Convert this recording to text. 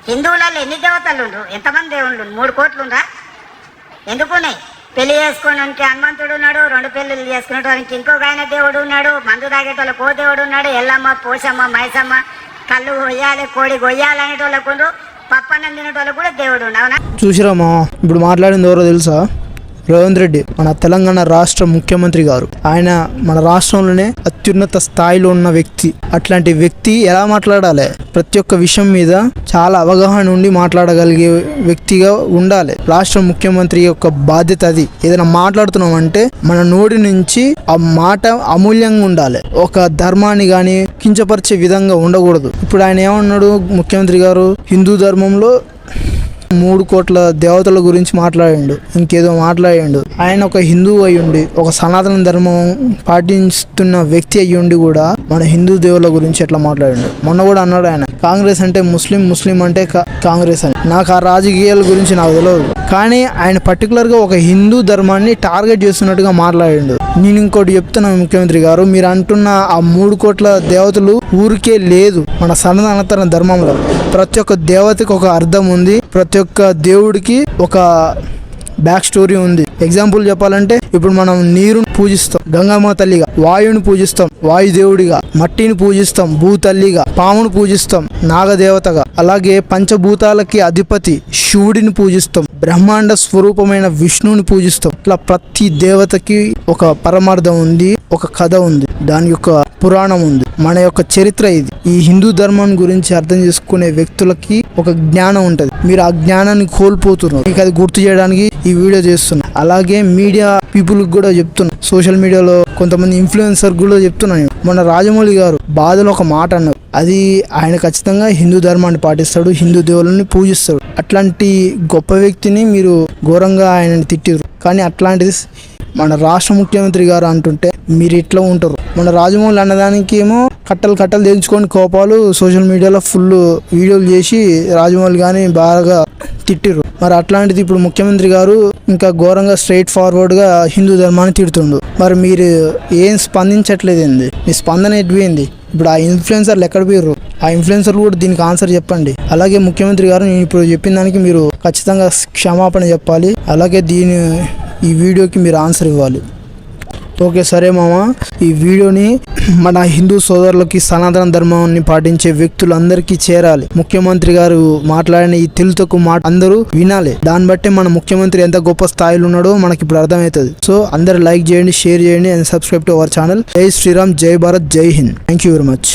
హిందువులలో ఎన్ని దేవతలు ఉండ్రు? ఎంతమంది దేవుళ్ళు? 3 కోట్లుండ్రా? ఎందుకున్నాయి? పెళ్లి చేసుకోవడానికి హనుమంతుడు ఉన్నాడు, 2 పెళ్లిళ్ళు చేసుకునేటానికి ఇంకొక ఆయన దేవుడు ఉన్నాడు, మందు తాగేటోళ్ళకు ఓ దేవుడు ఉన్నాడు, ఎల్లమ్మ, పోషమ్మ, మైసమ్మ, కళ్ళు కొయ్యాలి, కోడి కొయ్యాలి అనేటోళ్ళకు, పప్పన్నం తినేటోళ్ళకు కూడా దేవుడు ఉండు. అవునా? చూసిరామా, ఇప్పుడు మాట్లాడింది ఎవరో తెలుసా? రేవంత్ రెడ్డి, మన తెలంగాణ రాష్ట్ర ముఖ్యమంత్రి గారు. ఆయన మన రాష్ట్రంలోనే అత్యున్నత స్థాయిలో ఉన్న వ్యక్తి. అట్లాంటి వ్యక్తి ఎలా మాట్లాడాలి? ప్రతి ఒక్క విషయం మీద చాలా అవగాహన ఉండి మాట్లాడగలిగే వ్యక్తిగా ఉండాలి. రాష్ట్ర ముఖ్యమంత్రి యొక్క బాధ్యత అది. ఏదైనా మాట్లాడుతున్నాం అంటే మన నోటి నుంచి ఆ మాట అమూల్యంగా ఉండాలి. ఒక ధర్మాన్ని కానీ కించపరిచే విధంగా ఉండకూడదు. ఇప్పుడు ఆయన ఏమన్నాడు ముఖ్యమంత్రి గారు? హిందూ ధర్మంలో 3 కోట్ల దేవతల గురించి మాట్లాడిండు, ఇంకేదో మాట్లాడిండు. ఆయన ఒక హిందువు అయ్యుండి, ఒక సనాతన ధర్మం పాటిస్తున్న వ్యక్తి అయ్యుండి కూడా మన హిందూ దేవుల గురించి ఎట్లా మాట్లాడిండు? మొన్న కూడా అన్నాడు ఆయన, కాంగ్రెస్ అంటే ముస్లిం, ముస్లిం అంటే కాంగ్రెస్ అని. నాకు ఆ రాజకీయాల గురించి నాకు తెలియదు, కానీ ఆయన పర్టికులర్గా ఒక హిందూ ధర్మాన్ని టార్గెట్ చేస్తున్నట్టుగా మాట్లాడిండు. నేను ఇంకోటి చెప్తున్నాను ముఖ్యమంత్రి గారు, మీరు అంటున్న ఆ 3 కోట్ల దేవతలు ఊరికే లేదు. మన సనాతన ధర్మంలో ప్రతి ఒక్క దేవతకి ఒక అర్థం ఉంది, ప్రతి ఒక్క దేవుడికి ఒక బ్యాక్ స్టోరీ ఉంది. ఎగ్జాంపుల్ చెప్పాలంటే ఇప్పుడు మనం నీరుని పూజిస్తాం గంగమ్మ తల్లిగా, వాయుని పూజిస్తాం వాయుదేవుడిగా, మట్టిని పూజిస్తాం భూతల్లిగా, పామును పూజిస్తాం నాగదేవతగా, అలాగే పంచభూతాలకి అధిపతి శివుడిని పూజిస్తాం, బ్రహ్మాండ స్వరూపమైన విష్ణువుని పూజిస్తాం. ఇట్లా ప్రతి దేవతకి ఒక పరమార్థం ఉంది, ఒక కథ ఉంది, దాని యొక్క పురాణం ఉంది, మన యొక్క చరిత్ర ఇది. ఈ హిందూ ధర్మం గురించి అర్థం చేసుకునే వ్యక్తులకి ఒక జ్ఞానం ఉంటుంది. మీరు ఆ జ్ఞానాన్ని కోల్పోతున్నారు. మీకు అది గుర్తు చేయడానికి ఈ వీడియో చేస్తున్నా. అలాగే మీడియా పీపుల్కి కూడా చెప్తున్నా, సోషల్ మీడియాలో కొంతమంది ఇన్ఫ్లుయెన్సర్ కూడా చెప్తున్నాను. మన రాజమౌళి గారు బాధలో ఒక మాట అన్నారు, అది ఆయన ఖచ్చితంగా హిందూ ధర్మాన్ని పాటిస్తాడు, హిందూ దేవుళ్ళని పూజిస్తాడు. అట్లాంటి గొప్ప వ్యక్తిని మీరు ఘోరంగా ఆయనని తిట్టారు. కానీ అట్లాంటిది మన రాష్ట్ర ముఖ్యమంత్రి గారు అంటుంటే మీరు ఇట్లా ఉంటారు. మన రాజమౌళి అన్నదానికి ఏమో కట్టలు తెంచుకొని కోపాలు సోషల్ మీడియాలో ఫుల్ వీడియోలు చేసి రాజమౌళి కానీ బాగా తిట్టిరు. మరి అట్లాంటిది ఇప్పుడు ముఖ్యమంత్రి గారు ఇంకా ఘోరంగా స్ట్రైట్ ఫార్వర్డ్గా హిందూ ధర్మాన్ని తిడుతుండు. మరి మీరు ఏం స్పందించట్లేదండి? మీ స్పందన ఎటుపోయింది? ఇప్పుడు ఆ ఇన్ఫ్లుయెన్సర్లు ఎక్కడ పోయారు? ఆ ఇన్ఫ్లుయెన్సర్లు కూడా దీనికి ఆన్సర్ చెప్పండి. అలాగే ముఖ్యమంత్రి గారు, నేను ఇప్పుడు చెప్పిన దానికి మీరు ఖచ్చితంగా క్షమాపణ చెప్పాలి. అలాగే ఈ వీడియోకి మీరు ఆన్సర్ ఇవ్వాలి. ఓకే, సరే మామ, ఈ వీడియోని మన హిందూ సోదరులకి, సనాతన ధర్మాన్ని పాటించే వ్యక్తులందరికీ చేరాలి. ముఖ్యమంత్రి గారు మాట్లాడిన ఈ తెలుగుకు మాట అందరూ వినాలి. దాన్ని బట్టి మన ముఖ్యమంత్రి ఎంత గొప్ప స్థాయిలో ఉన్నాడో మనకి ఇప్పుడు అర్థమవుతుంది. సో అందరు లైక్ చేయండి, షేర్ చేయండి and subscribe to our channel. జై శ్రీరామ్, జై భారత్, జై Hind. Thank you very much.